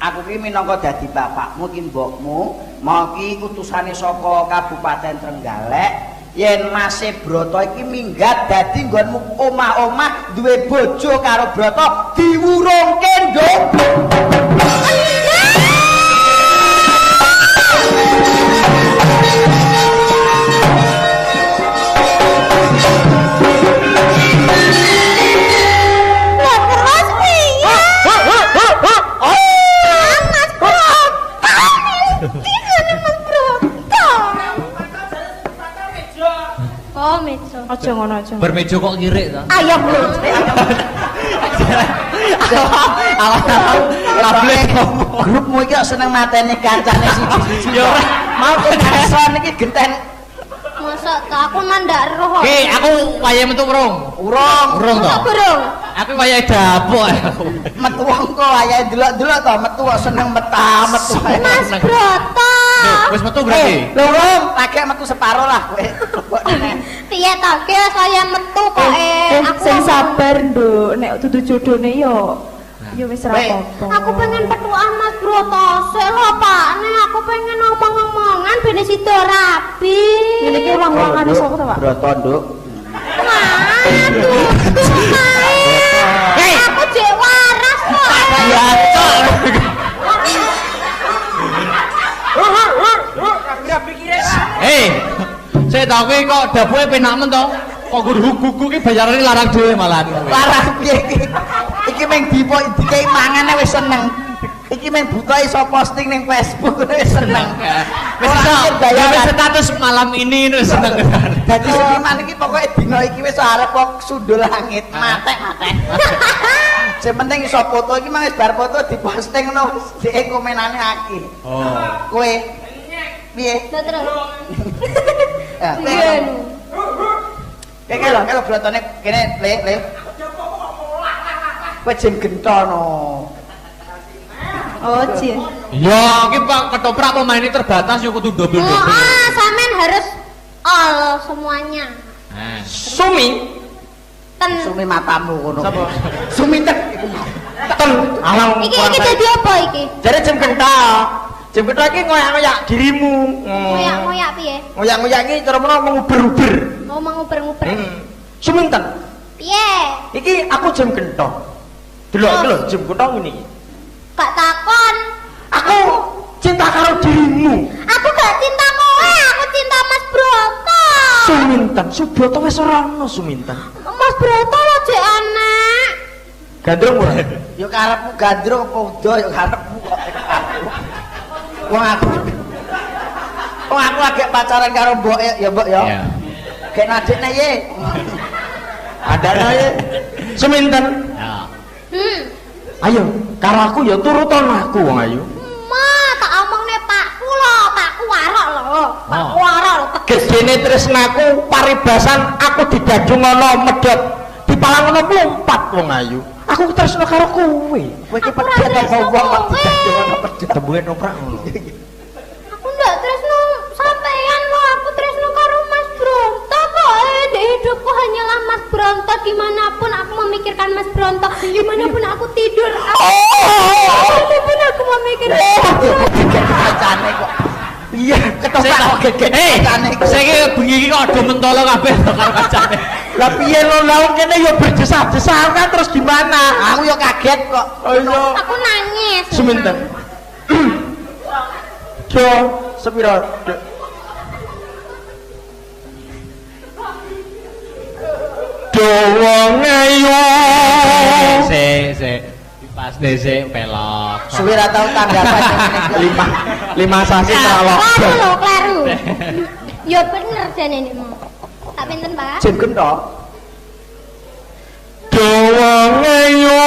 aku ki minangka dadi bapakmu ki mbokmu, mau ki utusane saka Kabupaten Trenggalek yen Mas Broto iki minggat dadi nggonmu omah-omah duwe bojo karo Broto diwurungke, Nduk. Oh, meja. Aja ngono aja. Bermeja kok ngirik ta? Ayam lho. Kabeh grupmu iki seneng mateni kancane siji-siji. Ya ora, mau keson iki genten. Masa aku mandak roh. Ki, aku wayahe metu urung. Urung to. Burung. Aku wayahe dapuk aku. Metu engko wayahe delok-delok to metu kok seneng metu. Mas Broto. Wis metu berarti. Lho, urung, lagi metu separo lah kowe. Piye to, Ki, saya metu kok Aku sing sabar, Nduk. Nek dudu jodone yo wis ra apa-apa. Aku pengen petukan Mas Broto. Sik lho, Pak. Nek aku pengen ngomong-ngomongan ben sida rapi. Ngene iki ulang-ulangane sapa to, Pak? Broto, Nduk. Waduh. Hei, aku jek waras kok. Ya, cok. Saya tahu kok dapuke penak men to. Kok gugu-gugu ki bayarane larang dhewe malahan. Larang piye iki? Iki meng dikai mangane wis seneng. Iki meng buka iso posting ning Facebook wis seneng. Wis bayar status malam ini wis seneng. Dadi seniman iki pokoke dina iki wis arep kok sundul langit, matek. Sing penting iso foto iki mang wis bar foto diposting ngono wis dhek komenane akeh. Oh. Kowe piye? Terus. Ya, Piye? Kayak lho, kalau brotone kene le. Kowe jem gentono. Oh, Jin. Ya, iki Pak ketoprak pemainnya terbatas yo kudu double-double. Oh, sampean harus all semuanya. Sumi matamu ngono. Sapa? Suminten iku. Ten alang. Iki dadi apa iki? Jare jem gentok. Jem gentok iki ngoyak-ngoyak dirimu. Ngoyak-ngoyak piye? Ngoyak-ngoyak iki cara menawa menguber-uber. Mau nguber-nguber. Suminten. Piye? Iki aku jem gentok. Delok iki lho jem gentok ngene iki. Gak takon. Aku cinta karo dirimu. Aku gak cinta kowe, aku cinta Mas Broto. Suminten, Subroto wis ora ono Suminten. Mas Broto lho jek anak. Gandrung ora? Yo karepmu gandrung apa udo yo karepmu kok. Wong aku lagi pacaran karo mbok ya mbok ya. Iya. Kayak nadekne ye. Adana ye. Suminten. Ya. Ayo, karo aku ya turuton aku wong ayu. Ma, tak omongne pakku lho, pakku warok lho. Pakku warok lho. Gedene tresnaku paribasan aku didadungono medhot. Dipalangono mlumpat wong ayu. Aku tresno karo kowe. Kowe iki pedhot apa wong kok didadungono pedhot. Tembunge noprak ngono. Aku ndak tresno sampean lho, aku tresno karo Mas Bronto kok. Di hidupku hanyalah Mas Bronto, dimanapun aku memikirkan Mas Bronto, dimanapun aku tidur dimanapun aku memikirkan Mas Bronto. Kacane kok. Iya, ketoprak kok geget kacane. Saiki bengi iki kok ado mentolo kabeh karo kacane. Lah piye lho laung kene yo berdesah-desahan terus gimana? Aku yo kaget kok. Aku nangis. Seminten. Jo, sepiro? Wong ayu. Sik. Pasti sik pelok. Suwi ra tau tanggapan lima sasi tralok. Kleru. Ya bener jane ini. Tak pinten, Pak? Jem gentok. Wong ayu.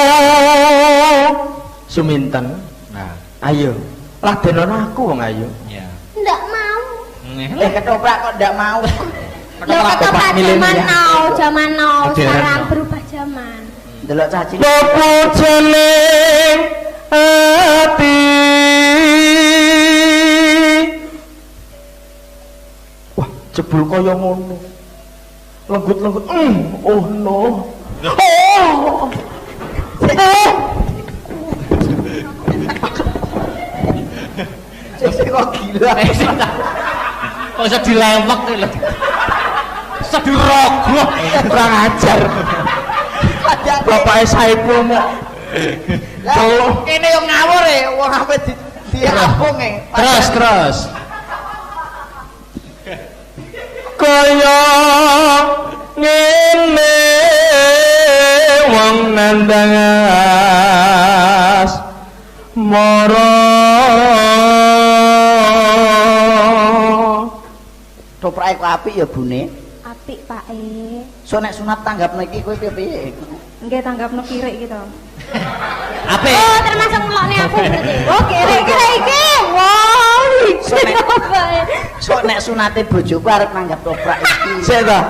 Suminten. Nah, ayo. Ladenono aku wong ayu. Iya. Ndak mau. Ketoprak kok ndak mau. Lho ketoprak zaman now, sekarang berubah zaman. Delok caci. Lopo jeneng ati. Wah, jebul kaya ngono. Lenggut-lenggut. Oh no. Oh. kok gila. Kok iso dilewek lho. Iso dirogoh. Kurang ajar. Bapake Saipul mok. Lah kene yo ngawur e, wong ape diapung e. Terus. Kaya ngene wong nandangas mara Toprake kok apik ya Bune. Apik Pak So nek sunat tanggapno iki kowe piye? Nggih tanggapno kirik gitu. Apik. Oh, termasuk ngelokne aku berarti. Oh, kira-kira iki. Wow, So nek sunate bojoku arep nanggap toprak iki. sik to.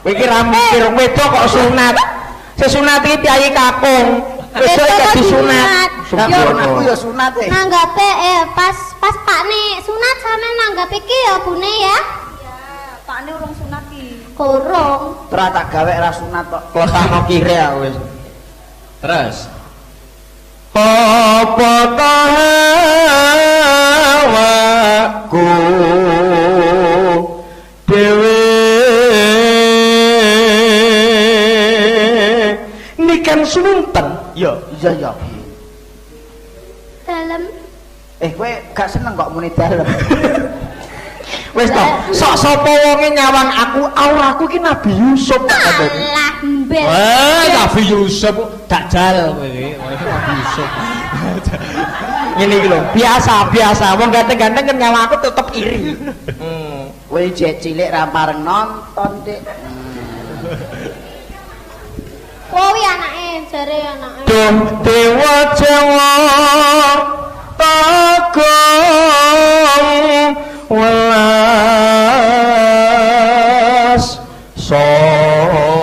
Kowe iki ra mikir wedok kok sunat. Sesunat iki piyayi kakung. Wedok dadi sunat. Sampun aku ya sunat e. Nanggape pas Pak nih sunat sampean nanggap iki ya Bune ya. Pak ini urung sunat ki. Kurung. Ora tak gawe ra sunat kok. Klotano kire aku wis. Terus. Apa tahawaku dewe nikan sunten Iya. Dalam Kowe gak seneng kok muni dalem. wis to sok sapa wonge nyawang aku auraku ki Nabi Yusuf tak kandhani alah mbel. Nabi Yusuf dajal kowe iki. Nabi Yusuf. ngene iki lho biasa wong ganteng-ganteng kan nyawang aku tetep iri Kowe jek cilik ra pareng nonton, Dik. Kowi anake jare anake. Duh dewa Jawa Agung welas sono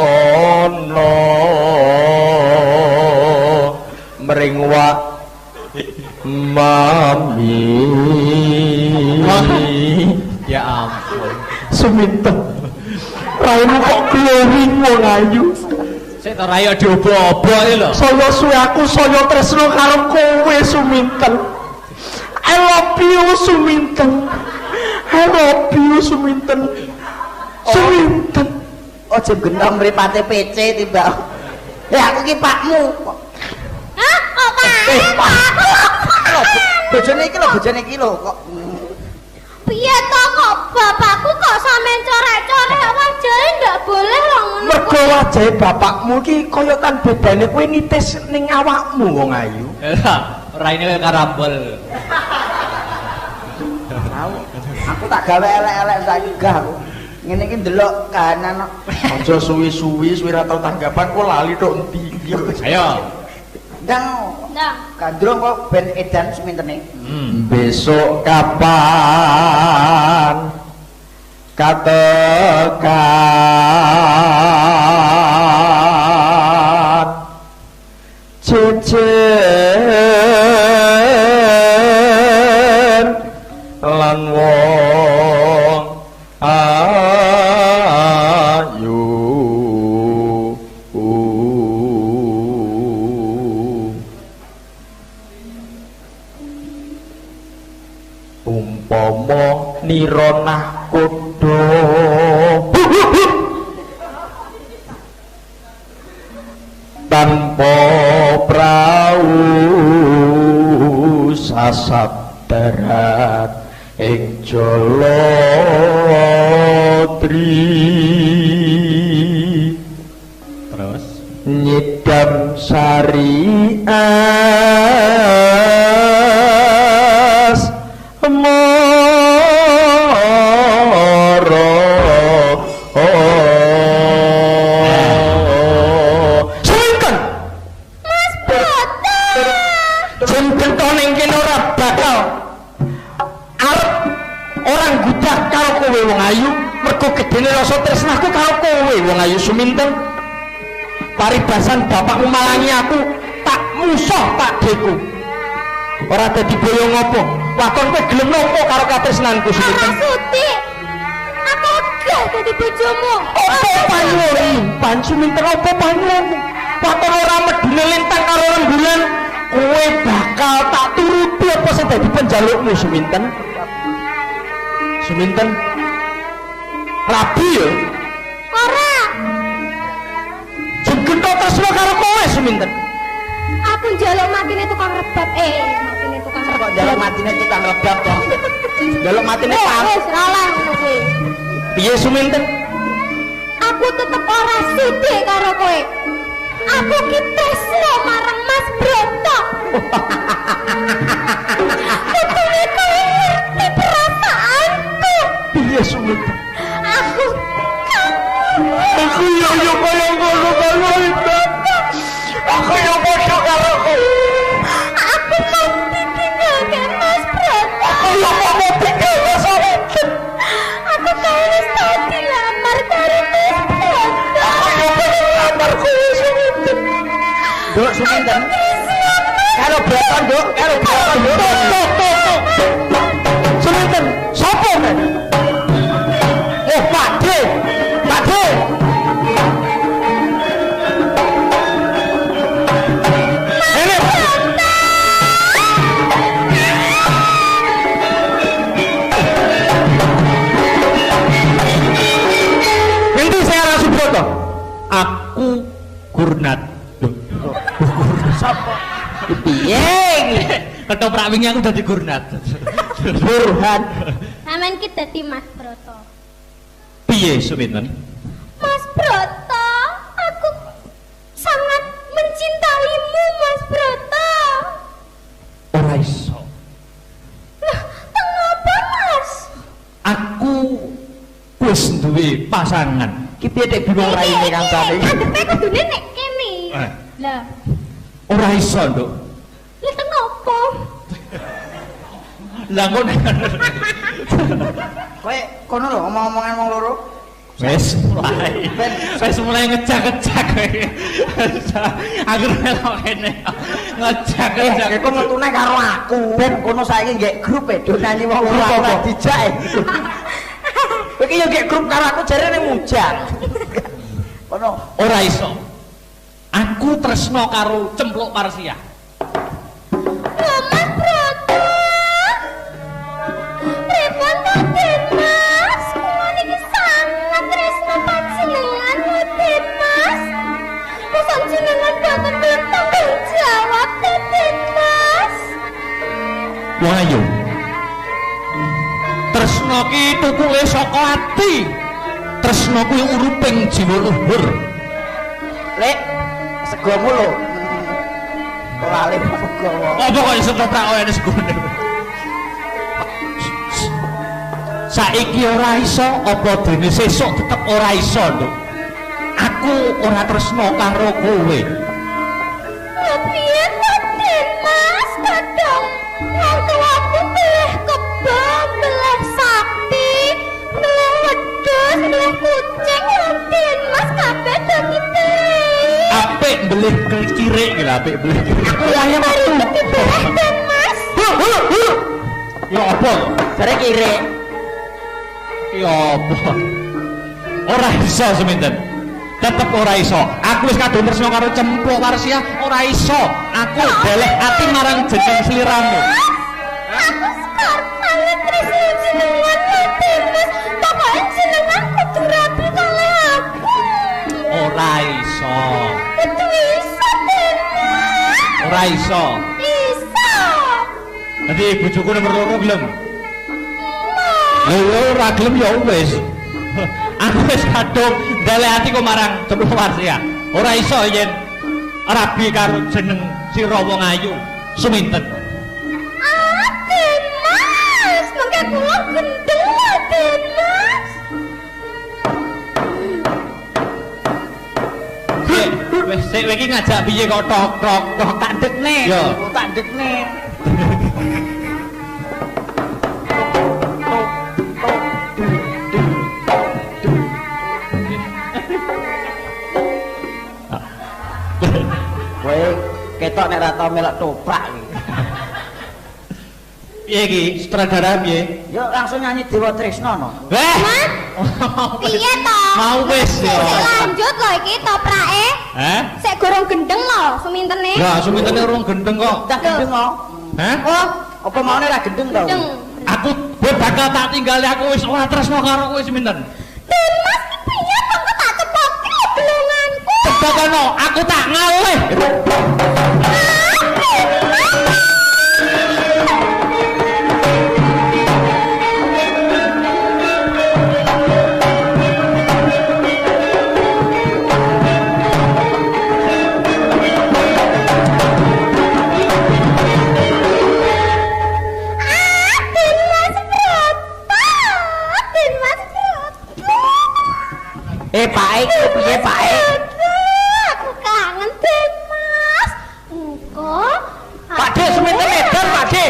mring wak mami Ya ampun. suminten raimu kok glowing wong ayu Sik to rayo diobo-obo iki lho. saya suwe aku saya tresno karo kowe suminten I love you suminten I love you suminten suminten Aja gendong mripate PC timbang. Aku ki pakmu. Hah? Kok Pak? Bojone iki lho kok. Piye to kok bapakku kok sampean corek-corek wajahe ndak boleh lho ngono. mergo wajahe bapakmu ki kaya kan bedane kowe nitis ning awakmu wong ayu Raine karambol. Aku tak gawe elek-elek saiki gah aku. Ngene iki ndelok kahanan. aja suwi-suwi ra tau tanggapan kok lali tok endi Ayo. Ndang Ndang. gandrung kok ben edan semintene. besok kapan katakan jejen lan wong ayu umpama nironah kudu tanpa prau sasat darat ing Jalodri Terus. nyidam syariat moro sinten Mas Broto. sinten to ning kene ora bakal arep orang gudak karo kowe wong ayu mergo gedene rasa tresnaku karo kowe wong ayu suminten paribasan bapakmu malangi aku tak musuh tak deku ora dadi boyo ngopo waton kowe gelem nopo karo katresnanku Mama suminten Suti. Aku gak dadi bojomu. opo panyuwun pan suminten opo panyuwun waton ora medune lintang karo rembulan kowe bakal tak turuti apa sing dadi penjalukmu suminten Seminten rabi ya? Ora. Jengkento tresno karo kowe seminten. Aku njaluk matine tukang rebab. Matine tukang rebab. Kok njaluk matine tukang rebab to? Njaluk matine pam. Wis kalah ngono kuwi. Piye seminten? Aku tetep ora sudi karo kowe. Aku ki tresno marang Mas Broto. Kutune kowe ngerti perasaanku. Piye seminten? Aku Aku yo kaya ngono karo itu. Aku yo padha karo kowe. Aku mau ditinggalke Mas Broto. Aku yo mau ditinggal seminten. Aku kaya wis tau dilamar karo Mas Broto. Aku yo pengen lamar kowe seminten. Nduk seminten. Karo Broto, Nduk, karo Broto, Nduk. Seminten, sapa men? Oh, Pak D. Pak D. Ini Nanti saya langsung foto. Aku Gurnat. Sapa? Piye iki? Ketoprak wingi aku dadi Gurnat. Burhan. Sampeyan ki dadi Mas Broto. Piye seminten? Mas Broto, aku sangat mencintaimu, Mas Broto. Ora iso. Lah, kenapa, Mas? Aku wis duwe pasangan. Ki piye nek bingung raine kancane? Adepe kudune nek kene. Lah, Ora iso, Nduk. lha kenapa? Lah kok Kowe kono lho omong-omongan wong loro. wis mulai ngejak-ngejak kowe. Aku melok kene. Ngejak-ngejak. Iku metune karo aku. Ben kono saiki nggih grup do nyanyi wong loro aku ora dijak. Kowe iki yo nggih grup karo aku jarene mujak. Kono Ora iso. Aku tresno karo Cempluk Parsia. Lah, Mas Broto. Pripun to, Den Mas? Kula niki sangat tresno panjenengan, Den Mas. Mosok jenengan boten bertanggung jawab, Den Mas. Wong ayu. Tresno ki tukule saka ati. Tresno kuwi uriping jiwa luhur. Lek segomu lho. Lali sego. Apa kok iso ketoprak ora segone. Saiki ora iso apa dene sesuk tetep ora iso, Nduk. Aku ora tresno karo kowe. Lah piye to, Den Mas? Kadang wong tuaku pilih kebo, pilih sapi, pilih wedhus, pilih kucing, Den Mas kabeh dadi pilih. Apik mbelih kirik lho, apik mbelih kirik. Aku lahir waktu. Dipilih, Den Mas. Ya apa? Jare kire. Ya apa? Ora iso seminten. Tetep ora iso. Aku wis kadung tresno karo Cempluk Parsia, ora iso. Aku deleh ati marang jeneng sliramu. Aku skor paling tresno jenengan, Den Mas. Pokoke jenengan kudu rapi kalih aku. Ora iso. Kudu iso, Den Mas. Ora iso. Iso. Dadi bojoku nomor loro gelem. Lho ora gelem ya wis. Aku wis kadung ndalek ati kok marang Cempluk Parsia. Ora iso yen rabi karo jeneng sira wong ayu. Suminten. Den Mas, mangke kula gendeng lho, Den Mas. Wis sik iki ngajak piye kok tok Tak dekne. Yo. Tak dekne. Kowe ketok nek ra tau melok toprak iki. Piye iki sutradara piye? Yo langsung nyanyi Dewa Tresno no. Piye to? Mau wis ya. Sik lanjut lho iki toprake. Hah? Sik gorong gendeng lho sumintene. Ya sumitene urung gendeng kok. Tak gendeng no. Hah? Oh, apa maune ra gendeng to? Gendeng. Aku kowe bakal tak tinggali aku wis ora tresno karo kowe seminten. Dimas ki piye kok tak cepoki gelonganku. Tebakono aku tak ngalih. Pak iki piye Pak? Aku kangen Dimas. Engko Pak De seminten edan Pak De.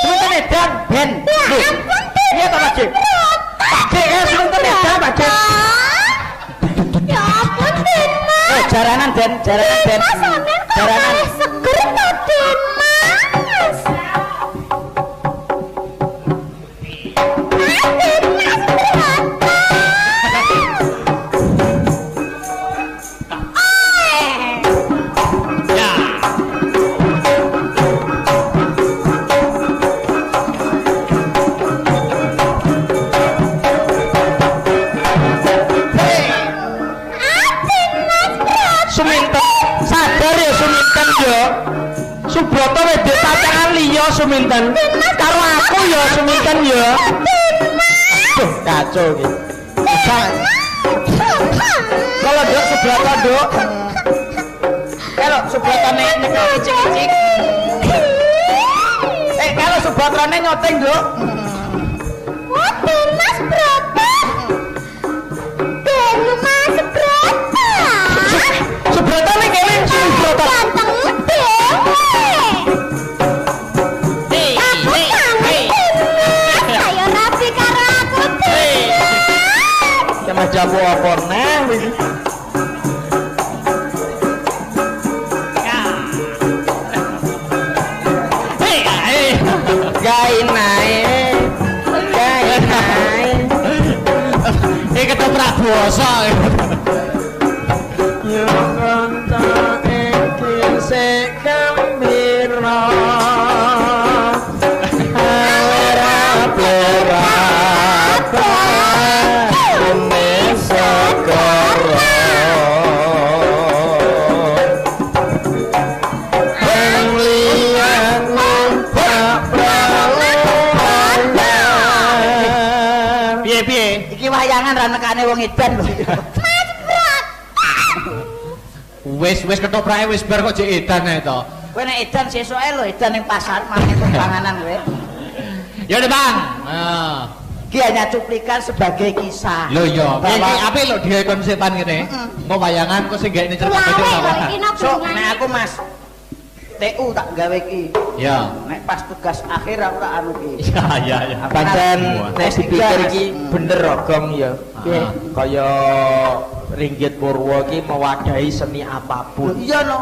Seminten edan ben. Ya ampun Dimas. Iya ta Pak De? Pak De seminten edan Pak De. Ya ampun Dimas. Jaranan Den, jaranan Den. Dimas sampean kok Jaranan. malah seger to Dimas. Dimas berat. Ya. Suminten sadar ya Suminten yo. Subroto wedhe pacangan liya Suminten. Karo aku ya Suminten yo. Duh, kacau iki. Kalau Dok Subroto Dok. Kalau Subrotone nyekel cicik-cicik. Kalau Subrotone nyoteng Dok. Wah, Dimas berapa? Dimas berapa? Subrotone kene Subroto. Ganteng dewe. Aku kangen Dimas. Ayo rapi karo aku Dimas. Sama jamu apa neh iki? Gai nae. Iki ketoprak basa. Yo kanta iki sik gembira. Ora berapa. Sekara. Penglian numpak Piye-piye? Iki wayangan ra nekane wong edan lho. Wis ketoprake wis bar kok jek edan ae to. Kowe nek edan sesuke lho edan ning pasar mangan panganan kowe. Ya udah Bang. Nah. Iki hanya cuplikan sebagai kisah. Lho iya, Bahwa- iki apik lho dia konsepan ngene. Mau wayangan kok sing gak ini cerita Lawe video kok apa? iki no So, hubungannya? nek aku Mas TU tak gawe iki. Ya. Nek pas tugas akhir aku tak anu iki. Ya. Pancen Semua. nek dipikir iki bener Rogong ya. Ah. Kaya Ringgit Purwo iki mewadahi seni apapun. Iya no.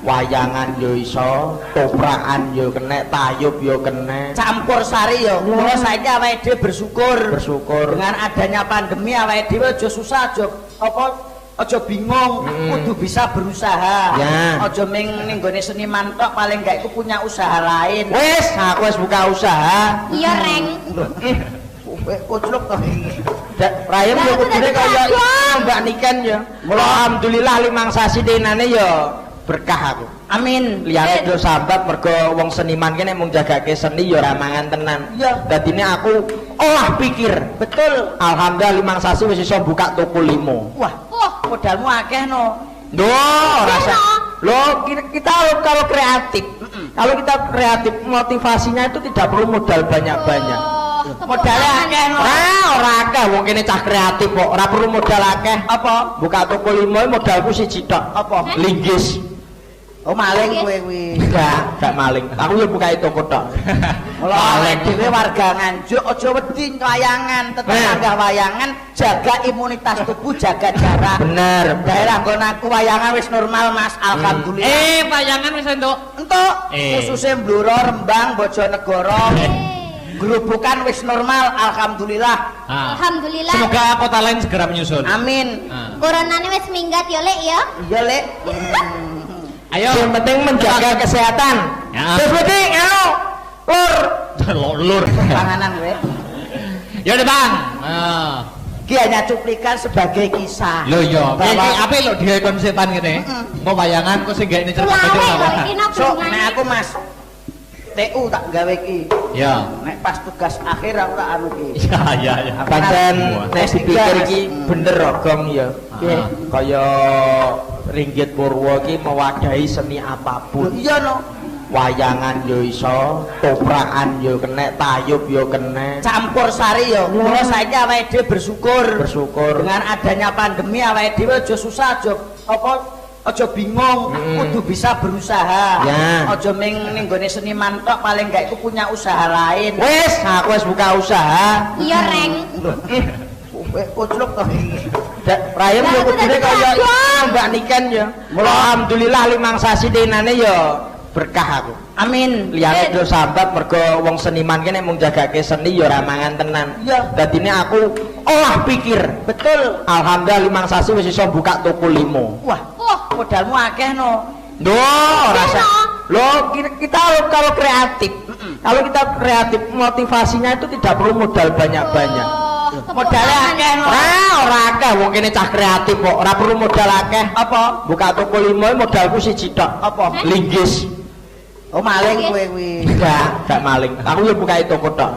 Wayangan yo iso, toprakan yo kena, tayub yo kena. Campur sari ya. Mula saiki awake dhewe bersyukur. Bersyukur. Dengan adanya pandemi awake dhewe aja susah, aja bingung, kudu bisa berusaha. Ya. Aja ning nggone seniman tok paling gak iku punya usaha lain. Wes, aku wis buka usaha. Iya, Reng. Kucluk to. Rayem yo Lah, aku kudune tadi kaya kadang. Mbak Niken ya. Mula alhamdulillah 5 sasi denane ya berkah aku. Amin. Liyane yo sambat mergo wong seniman kene mung jagake seni ya ora mangan tenan. Iya. Dadine aku olah pikir. Betul. Alhamdulillah 5 sasi wis iso buka toko limo. Wah, modalmu akeh no. Rasa. Loh, kita kalau kreatif. Kalau kita kreatif, motivasinya itu tidak perlu modal banyak-banyak. Modalnya akeh no. Ora akeh wong kene cah kreatif kok, ora perlu modal akeh. Apa? Buka toko limo modalku siji tok. Apa? Linggis. Oh maling kowe kuwi. Gak maling. Aku yo buka toko tok. Mula awake dhewe warga Nganjuk aja wedi wayangan, tetep nanggah wayangan, jaga imunitas tubuh, jaga jarak. Bener. Daerah nggon aku wayangan wis normal Mas, alhamdulillah. Wayangan wis entuk. Entuk Eh. khususnya Bluro, Rembang, Bojonegoro. Gerubukan wis normal, alhamdulillah. Ah. Alhamdulillah. Semoga kota lain segera menyusul. Amin. Ah. Coronane wis minggat ya, Lek ya. Iya, Lek. Ayo. Yang penting menjaga kesehatan. Ya. Terus penting, Lur. Lur. Panganan kowe. Ya udah Bang. Ah. Ki hanya cuplikan sebagai kisah. Lho yo, iki Bahwa- apik lho dia konsepan ngene. Mau bayangan kok sing gak ini cerita Selawe beda kok apa. iki nok So, hubungannya. nek aku Mas TU tak gawe ki. Ya. Nek pas tugas akhir aku tak anu ki. Ya. Pancen nek dipikir iki Hmm. bener kok Gong ya. Ah. Kaya Ringgit Purwo iki mewadahi seni Lho apapun. iya no. Wayangan yo iso, toprakan yo kenek, tayub yo kenek. Campur sari yo. Mula saiki awake dhewe bersyukur. Bersyukur. Dengan adanya pandemi awake dhewe aja susah aja aja bingung, kudu bisa berusaha. Ya. Aja ning nggone seniman tok paling gak iku punya usaha lain. Wes, aku wis buka usaha. Iya, Reng. Kucluk to. Rayem Lah, yo aku kudune tadi kaya kagum. Mbak Niken yo. Mula alhamdulillah 5 sasi denane yo berkah aku. Amin. Liyane do sambat mergo wong seniman kene mung jagake seni yo ora mangan tenan. Iya. Dadine aku olah pikir. Betul. Alhamdulillah 5 sasi wis iso buka toko limo. Wah, modalmu akeh no. Duh, rasa. Loh, kita kalau kreatif, kalau kita kreatif motivasinya itu tidak perlu modal banyak-banyak. Modalnya akeh no. Ora akeh wong kene cah kreatif kok, ora perlu modal akeh. Apa? Buka toko limo modalku siji tok. Apa? Linggis. Oh maling kowe kuwi. Enggak maling. Aku yo buka toko tok.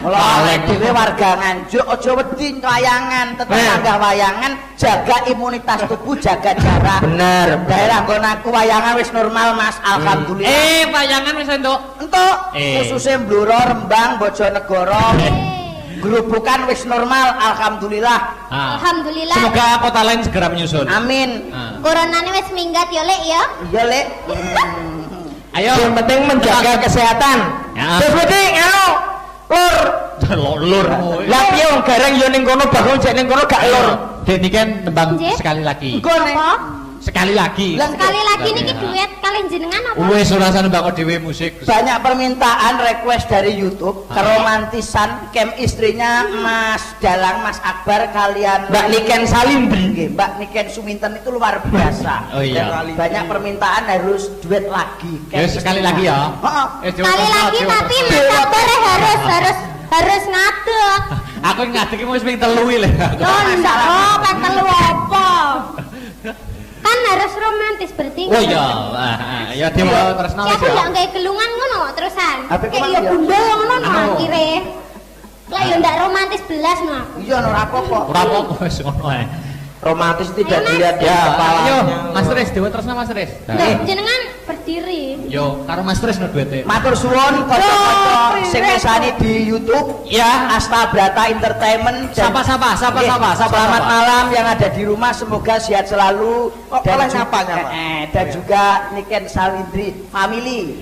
Mula dhewe warga Nganjuk aja wedi wayangan, tetep anggah wayangan, jaga imunitas tubuh, jaga jarak. Bener. Daerah nggon aku wayangan wis normal Mas, alhamdulillah. Bayangan wis entuk. Entuk Eh. khususnya Bluro, Rembang, Bojonegoro. Gerubukan wis normal, alhamdulillah. Ah. Alhamdulillah. Semoga kota lain segera menyusul. Amin. Ah. Coronane wis minggat ya, Lek ya. Iya, Lek. Ayo. Yang penting menjaga kesehatan. Ya. Terus penting anu lur. Lur. Lah piye wong gareng yo ning kono bangun jek ning kono gak lur. Deni kan nembang Nggih. sekali lagi. Engko nek Apa? Sekali lagi. Sekali lagi niki duet kalian jenengan apa? Wes ora sana nembang dhewe musik. banyak permintaan request dari YouTube keromantisan kem istrinya Mas Dalang, Mas Akbar kalian Mbak Niken Salindri. Nggih, Mbak Niken Suminten itu luar biasa. Oh iya. Dan banyak permintaan harus duet lagi. Ya sekali lagi ya. Heeh. Sekali lagi tapi Mas Akbar harus ngadeg. Aku ngadeg wis ping 3 lho. Yo ndak pek telu apa? Kan harus romantis berarti. Oh iya. Ya dewa tresno wis Aku ya. ndak gawe gelungan ngono kok terusan. Apa Kayak kemana ya ya? bunda ngono no Anu. akhire. Lah yo ndak romantis belas no aku. Iya ora apa-apa. Ora apa-apa wis ngono ae. Romantis tidak Ayo, Mas. dilihat dari Ya, ayo kepalanya. Mas Tris dewa tresno Mas Tris. Lah jenengan berdiri. Yo karo Mas Tris no duete. Matur suwun kanca-kanca sing ngesani di YouTube ya Asta Brata Entertainment dan- Sapa. Nggih, selamat malam yang ada di rumah, semoga sehat selalu oleh ju- nyapa. dan juga Niken Salindri family.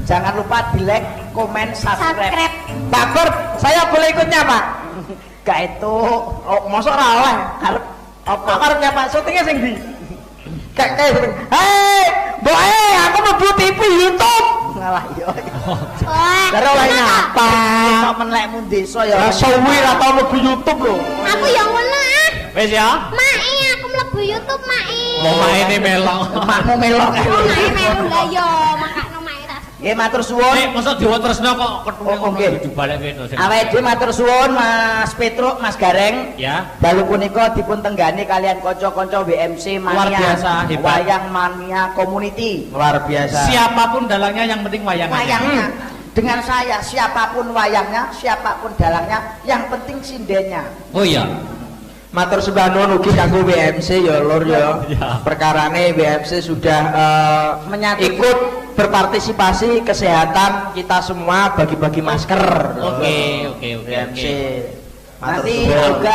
Jangan lupa di like, komen, subscribe. Subscribe. Pak Pur, saya boleh ikutnya Pak? Gak itu Oh, mosok ora oleh. karep Apa karepnya Pak? Syutingnya sing ndi? Kayak syuting. Hei, boy, aku mlebu TV YouTube. ngalah yo. Wah. Dari oleh kenapa? nyapa. Kok menlekmu desa ya. Ya suwi ra tau mlebu YouTube lho. Aku yang ngono ah. Wis ya. Mae aku mlebu YouTube mae. Mau maine melok. Makmu melok. Oh, mae melu lah yo makakno mae tak. Nggih matur suwun. Nek mosok dewa tresno kok ketemu Oh, ngono oke. dibalik kene. Awake dhewe matur suwun Mas Petruk, Mas Gareng. Ya. Dalu punika dipun tenggani kalian kanca-kanca WMC Mania. Luar biasa, hebat. Wayang Mania Community. Luar biasa. Siapapun dalangnya yang penting wayangannya. Wayangnya dengan saya siapapun wayangnya, siapapun dalangnya, yang penting sindennya. Oh iya. Matur sembah nuwun ugi kanggo WMC ya lur ya. Ya. Perkarane WMC sudah Menyatu. ikut berpartisipasi kesehatan kita semua bagi-bagi masker. Oke. WMC. Matur Nanti suwun. juga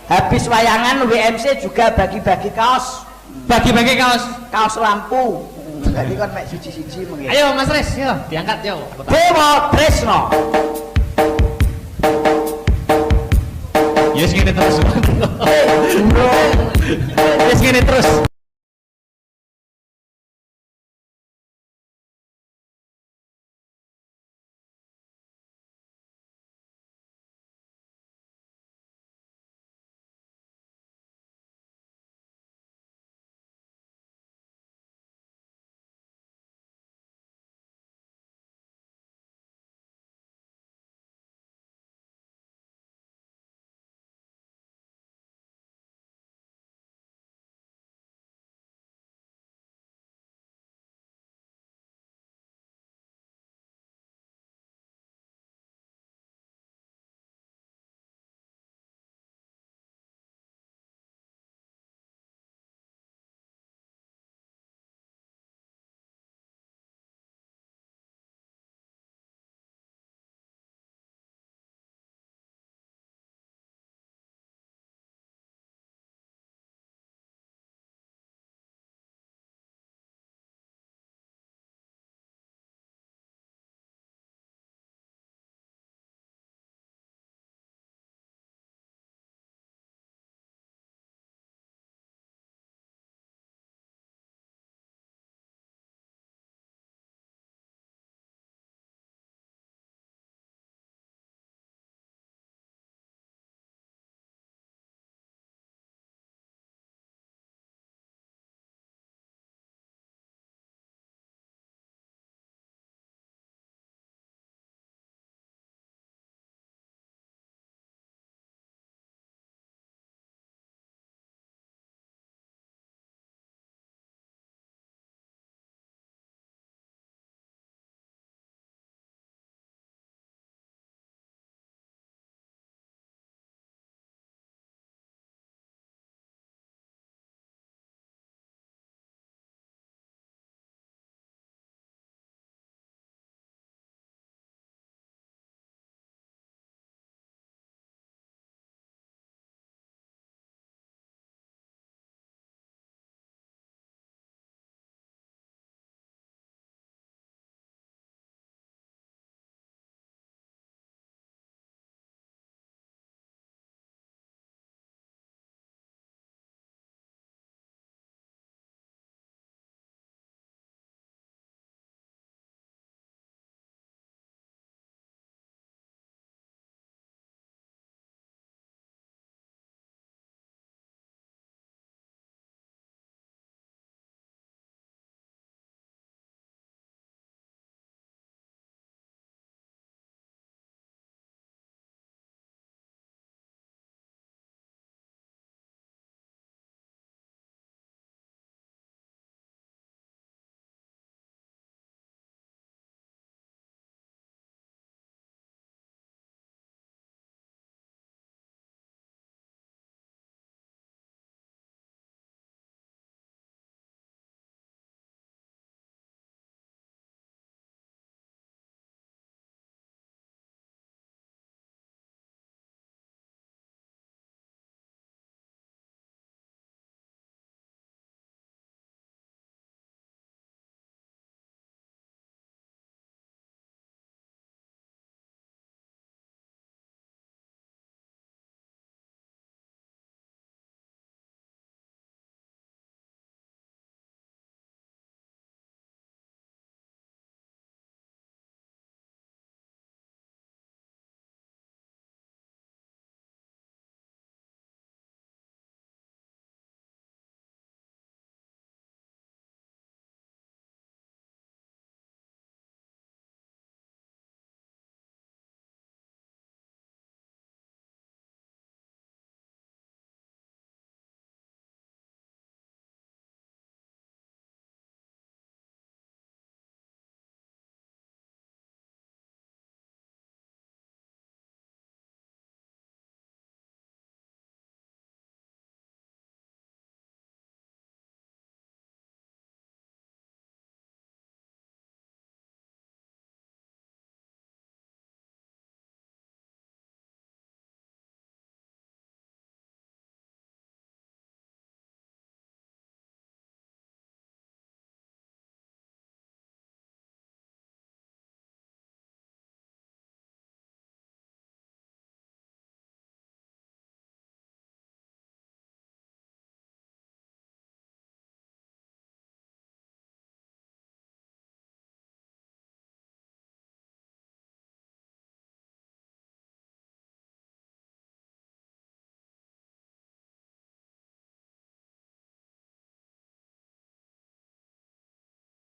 habis wayangan WMC juga bagi-bagi kaos, Bagi-bagi kaos. kaos lampu. Jadi kan mek siji-siji mungkin. Ayo Mas Tris, yo diangkat yo. Dewa Tresno. Yes gini terus. Yes gini terus.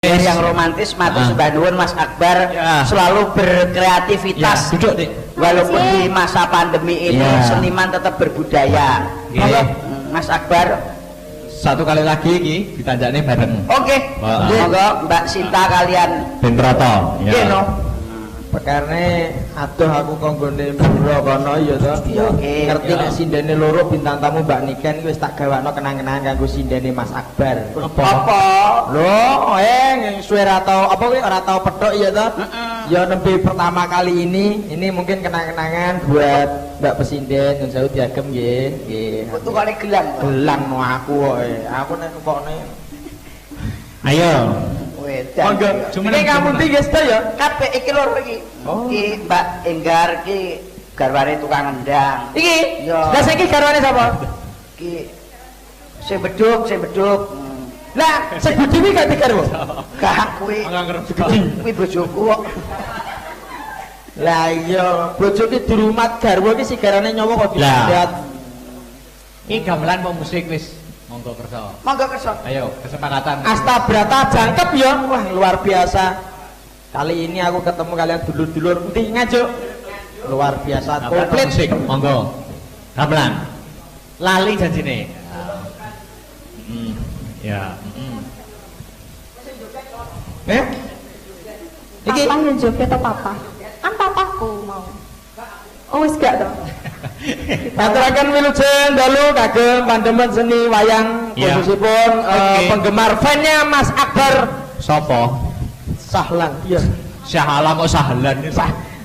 yang romantis. Matur sembah nuwun Mas Akbar Ya. selalu berkreativitas. Ya, duduk Dik. Walaupun di masa pandemi ini Ya. seniman tetap berbudaya. Nggih. Monggo, Mas Akbar. Satu kali lagi iki ditanjakne bareng. Oke. Wah. Monggo Mbak Sinta kalian. Ben Proto. Nggih no. Pekarne aduh aku konggone buro kono ya to. Iya, oke. Ngerti Ya. nek sindene loro bintang tamu Mbak Niken wis tak gawakno kenang-kenangan kanggo sindene Mas Akbar. Apa? Lho, suwe ora tau apa kuwi ora tau petok ya to? Ya nembe pertama kali ini mungkin kenang-kenangan buat Mbak Pesinden nyun sewu diagem nggih. Nggih. Kutu kali gelang. Pak. Gelang no aku kok. Aku nek kokne. Ayo. Wedan. Monggo. Cuman- Ini kamu ndi guys to ya? Kabeh iki loro iki. Oh. Iki Mbak Enggar iki garwane tukang endang. Iki. Ya. Lah saiki garwane sapa? Iki sing beduk. Lah, sebudi kuwi gak digarwo. Gak kuwi. Kuwi bojoku kok. Lah iya, bojo ki dirumat garwo ki sigarane nyawa kok Lah. didat. Iki gamelan pemusik wis monggo kersa. Monggo kersa. Ayo, kesepakatan. Astabrata jangkep ya. Wah, luar biasa. Kali ini aku ketemu kalian dulur-dulur endi ngajuk. Luar biasa, Gamelan komplit. pemusik, monggo. Gamelan. Lali janjine. Ya. Iki Papa yang joget atau papa? Kan papaku mau. Oh wis gak toh? aturaken wilujeng dalu kagem pandemen seni wayang Iya. khususipun Oke. penggemar fannya Mas Akbar Sopo? Sahlan. Iya. Syahala kok sahlan ini.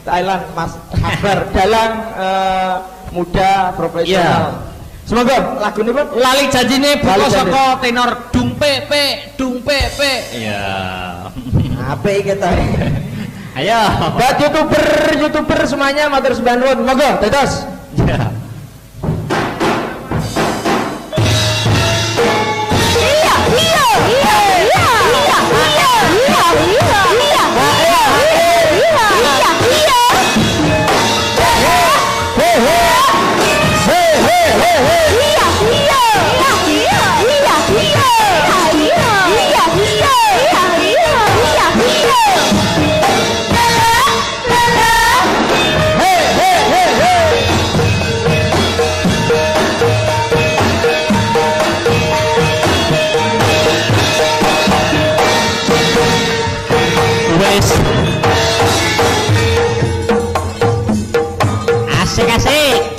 Thailand Mas Akbar dalang muda profesional. Semoga lagu ini pun Lali janjine buka Lali janji. saka tenor dung pepe. Iya. apa iki to? Ayo. Buat youtuber semuanya matur sembah nuwun. Monggo dados. Ya. Wes. Asik.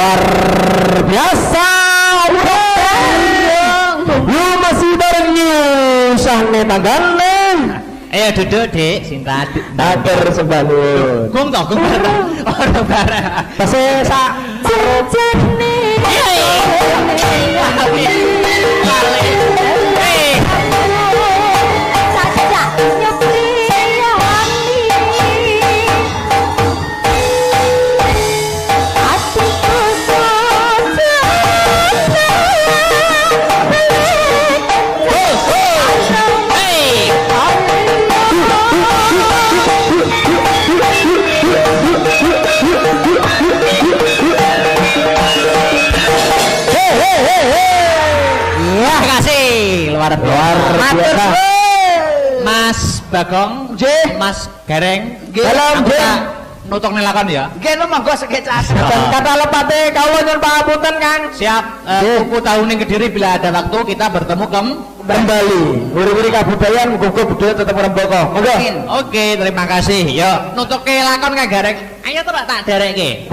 luar biasa. Lu masih bareng nyusah nih tanggane. Ayo duduk Dik, Sinta. Atur sebalun. Gong toh, gong bareng. Ora bareng. Tasih sak Jejene sajak nyepriani hatiku Terima kasih, luar biasa. Mas Bagong, Mas Gareng, Dalam nutuk nelakon ya. Nggih monggo sekecas. dan kata lepate kawula nyuwun pangapunten Kang. Siap, kuku tahu ning Kediri bila ada waktu kita bertemu Kembali. Wuri-wuri kabudayan muga-muga budaya tetep ngrembaka. Monggo. Oke, terima kasih. Yo, nutuk lakon Kang Gareng. Ayo tak derekke.